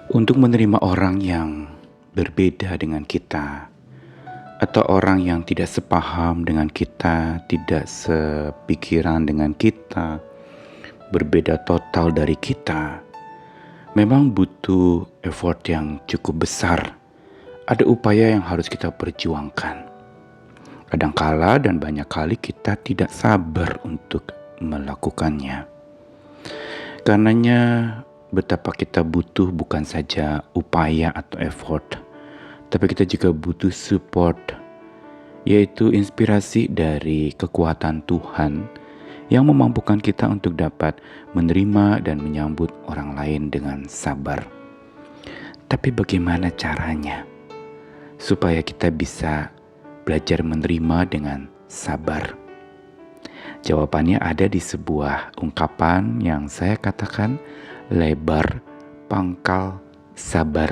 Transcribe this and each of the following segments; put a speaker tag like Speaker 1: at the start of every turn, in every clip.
Speaker 1: Untuk menerima orang yang berbeda dengan kita, atau orang yang tidak sepaham dengan kita, tidak sepikiran dengan kita, berbeda total dari kita, memang butuh effort yang cukup besar. Ada upaya yang harus kita perjuangkan. Kadangkala dan banyak kali kita tidak sabar untuk melakukannya. Karenanya betapa kita butuh bukan saja upaya atau effort, tapi kita juga butuh support, yaitu inspirasi dari kekuatan Tuhan yang memampukan kita untuk dapat menerima dan menyambut orang lain dengan sabar. Tapi bagaimana caranya supaya kita bisa belajar menerima dengan sabar? Jawabannya ada di sebuah ungkapan yang saya katakan lebar pangkal sabar.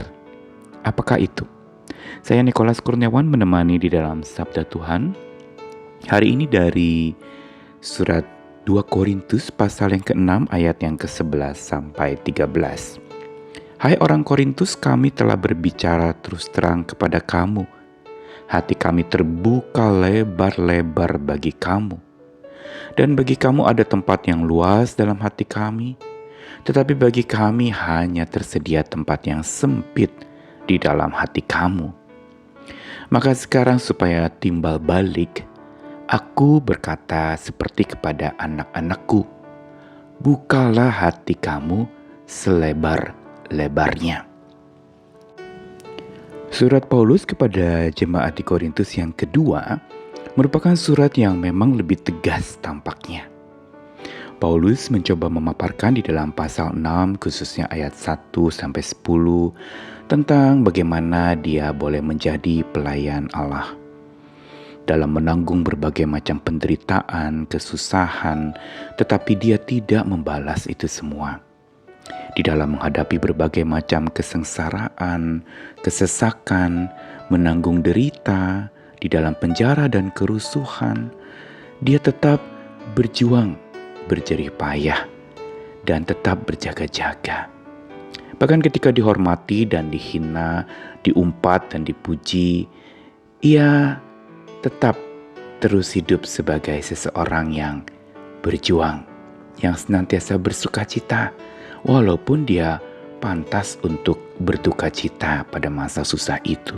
Speaker 1: Apakah itu? Saya Nikolas Kurniawan menemani di dalam Sabda Tuhan. Hari ini dari surat 2 Korintus pasal yang ke-6 ayat yang ke-11 sampai 13. Hai orang Korintus, kami telah berbicara terus terang kepada kamu. Hati kami terbuka lebar-lebar bagi kamu. Dan bagi kamu ada tempat yang luas dalam hati kami. Tetapi bagi kami hanya tersedia tempat yang sempit di dalam hati kamu. Maka sekarang supaya timbal balik, aku berkata seperti kepada anak-anakku, bukalah hati kamu selebar-lebarnya. Surat Paulus kepada jemaat di Korintus yang kedua merupakan surat yang memang lebih tegas tampaknya. Paulus mencoba memaparkan di dalam pasal 6 khususnya ayat 1-10 tentang bagaimana dia boleh menjadi pelayan Allah. Dalam menanggung berbagai macam penderitaan, kesusahan, tetapi dia tidak membalas itu semua. Di dalam menghadapi berbagai macam kesengsaraan, kesesakan, menanggung derita, di dalam penjara dan kerusuhan, dia tetap berjuang, berjerih payah, dan tetap berjaga-jaga. Bahkan ketika dihormati dan dihina, diumpat dan dipuji, ia tetap terus hidup sebagai seseorang yang berjuang, yang senantiasa bersukacita, walaupun dia pantas untuk berdukacita pada masa susah itu.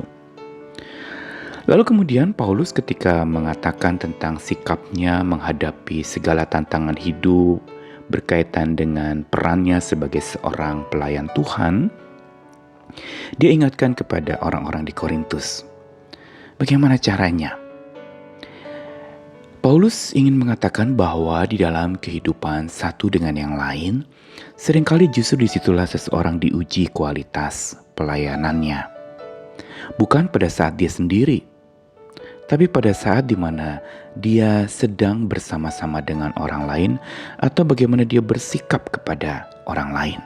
Speaker 1: Lalu kemudian Paulus ketika mengatakan tentang sikapnya menghadapi segala tantangan hidup berkaitan dengan perannya sebagai seorang pelayan Tuhan, dia ingatkan kepada orang-orang di Korintus. Bagaimana caranya? Paulus ingin mengatakan bahwa di dalam kehidupan satu dengan yang lain, seringkali justru disitulah seseorang diuji kualitas pelayanannya. Bukan pada saat dia sendiri, tapi pada saat di mana dia sedang bersama-sama dengan orang lain atau bagaimana dia bersikap kepada orang lain.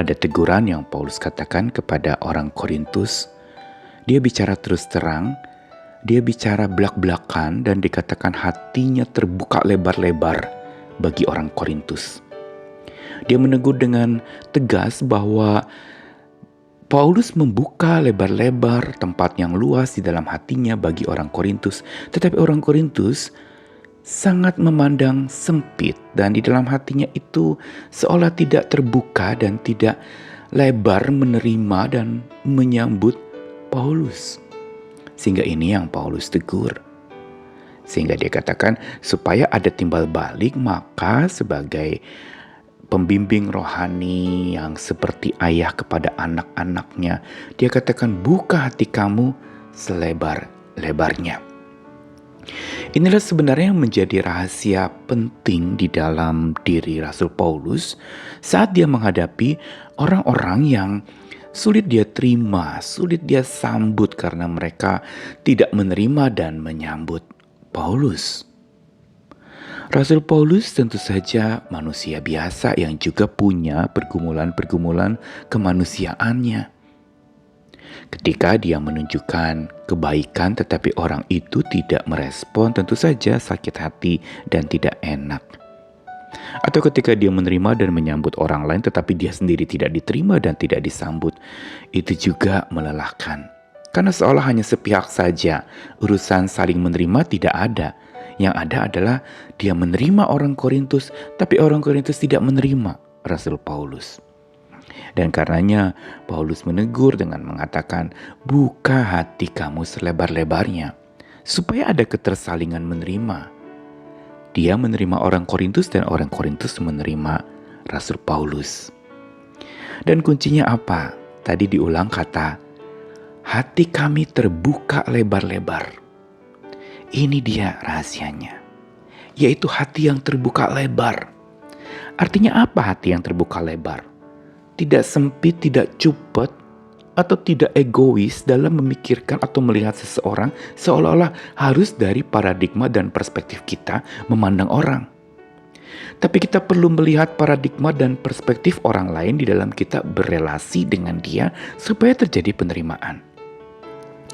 Speaker 1: Ada teguran yang Paulus katakan kepada orang Korintus. Dia bicara terus terang, dia bicara belak-belakan dan dikatakan hatinya terbuka lebar-lebar bagi orang Korintus. Dia menegur dengan tegas bahwa Paulus membuka lebar-lebar tempat yang luas di dalam hatinya bagi orang Korintus. Tetapi orang Korintus sangat memandang sempit dan di dalam hatinya itu seolah tidak terbuka dan tidak lebar menerima dan menyambut Paulus. Sehingga ini yang Paulus tegur. Sehingga dia katakan supaya ada timbal balik, maka sebagai pembimbing rohani yang seperti ayah kepada anak-anaknya, dia katakan buka hati kamu selebar-lebarnya. Inilah sebenarnya yang menjadi rahasia penting di dalam diri Rasul Paulus saat dia menghadapi orang-orang yang sulit dia terima, sulit dia sambut karena mereka tidak menerima dan menyambut Paulus. Rasul Paulus tentu saja manusia biasa yang juga punya pergumulan-pergumulan kemanusiaannya. Ketika dia menunjukkan kebaikan tetapi orang itu tidak merespon, tentu saja sakit hati dan tidak enak. Atau ketika dia menerima dan menyambut orang lain tetapi dia sendiri tidak diterima dan tidak disambut, itu juga melelahkan. Karena seolah hanya sepihak saja, urusan saling menerima tidak ada. Yang ada adalah dia menerima orang Korintus, tapi orang Korintus tidak menerima Rasul Paulus. Dan karenanya Paulus menegur dengan mengatakan, buka hati kamu selebar-lebarnya, supaya ada ketersalingan menerima. Dia menerima orang Korintus dan orang Korintus menerima Rasul Paulus. Dan kuncinya apa? Tadi diulang kata, hati kami terbuka lebar-lebar. Ini dia rahasianya, yaitu hati yang terbuka lebar. Artinya apa hati yang terbuka lebar? Tidak sempit, tidak cupet, atau tidak egois dalam memikirkan atau melihat seseorang seolah-olah harus dari paradigma dan perspektif kita memandang orang. Tapi kita perlu melihat paradigma dan perspektif orang lain di dalam kita berelasi dengan dia supaya terjadi penerimaan.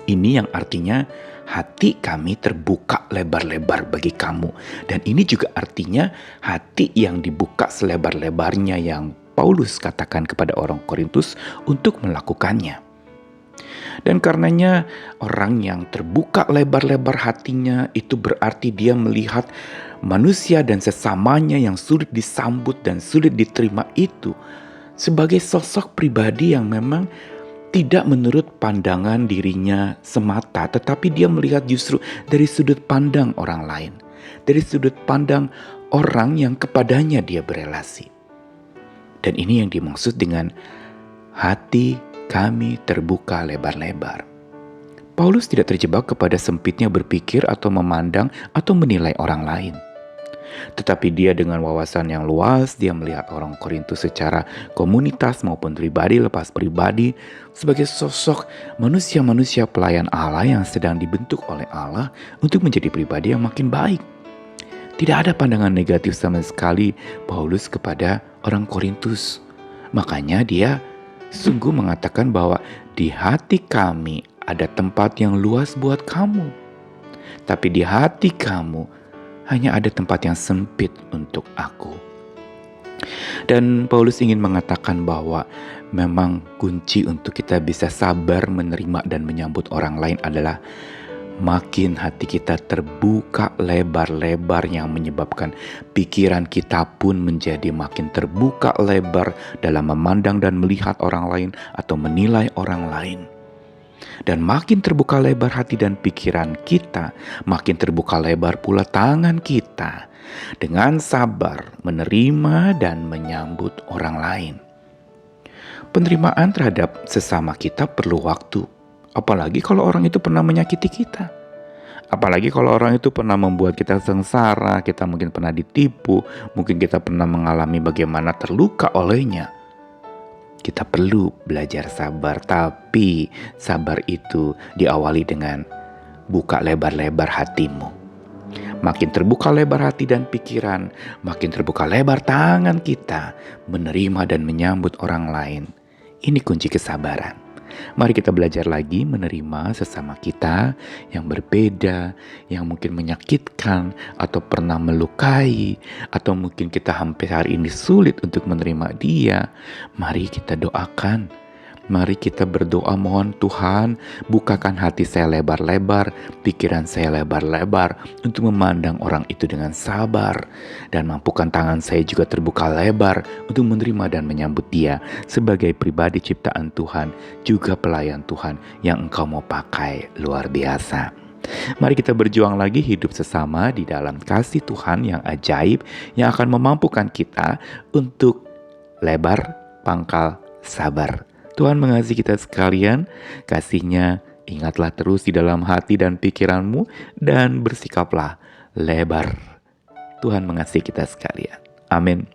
Speaker 1: Ini yang artinya hati kami terbuka lebar-lebar bagi kamu. Dan ini juga artinya hati yang dibuka selebar-lebarnya yang Paulus katakan kepada orang Korintus untuk melakukannya. Dan karenanya orang yang terbuka lebar-lebar hatinya itu berarti dia melihat manusia dan sesamanya yang sulit disambut dan sulit diterima itu sebagai sosok pribadi yang memang tidak menurut pandangan dirinya semata, tetapi dia melihat justru dari sudut pandang orang lain, dari sudut pandang orang yang kepadanya dia berelasi. Dan ini yang dimaksud dengan hati kami terbuka lebar-lebar. Paulus tidak terjebak kepada sempitnya berpikir atau memandang atau menilai orang lain. Tetapi dia dengan wawasan yang luas, dia melihat orang Korintus secara komunitas maupun pribadi lepas pribadi sebagai sosok manusia-manusia pelayan Allah yang sedang dibentuk oleh Allah untuk menjadi pribadi yang makin baik. Tidak ada pandangan negatif sama sekali Paulus kepada orang Korintus. Makanya dia sungguh mengatakan bahwa di hati kami ada tempat yang luas buat kamu. Tapi di hati kamu hanya ada tempat yang sempit untuk aku. Dan Paulus ingin mengatakan bahwa memang kunci untuk kita bisa sabar menerima dan menyambut orang lain adalah makin hati kita terbuka lebar-lebar yang menyebabkan pikiran kita pun menjadi makin terbuka lebar dalam memandang dan melihat orang lain atau menilai orang lain. Dan makin terbuka lebar hati dan pikiran kita, makin terbuka lebar pula tangan kita dengan sabar menerima dan menyambut orang lain. Penerimaan terhadap sesama kita perlu waktu. Apalagi kalau orang itu pernah menyakiti kita. Apalagi kalau orang itu pernah membuat kita sengsara, kita mungkin pernah ditipu, mungkin kita pernah mengalami bagaimana terluka olehnya. Kita perlu belajar sabar, tapi sabar itu diawali dengan buka lebar-lebar hatimu. Makin terbuka lebar hati dan pikiran, makin terbuka lebar tangan kita menerima dan menyambut orang lain. Ini kunci kesabaran. Mari kita belajar lagi menerima sesama kita yang berbeda, yang mungkin menyakitkan atau pernah melukai, atau mungkin kita hampir hari ini sulit untuk menerima dia. Mari kita doakan. Mari kita berdoa, mohon Tuhan bukakan hati saya lebar-lebar, pikiran saya lebar-lebar untuk memandang orang itu dengan sabar. Dan mampukan tangan saya juga terbuka lebar untuk menerima dan menyambut dia sebagai pribadi ciptaan Tuhan, juga pelayan Tuhan yang Engkau mau pakai luar biasa. Mari kita berjuang lagi hidup sesama di dalam kasih Tuhan yang ajaib yang akan memampukan kita untuk lebar pangkal sabar. Tuhan mengasihi kita sekalian, kasih-Nya ingatlah terus di dalam hati dan pikiranmu dan bersikaplah lebar. Tuhan mengasihi kita sekalian. Amin.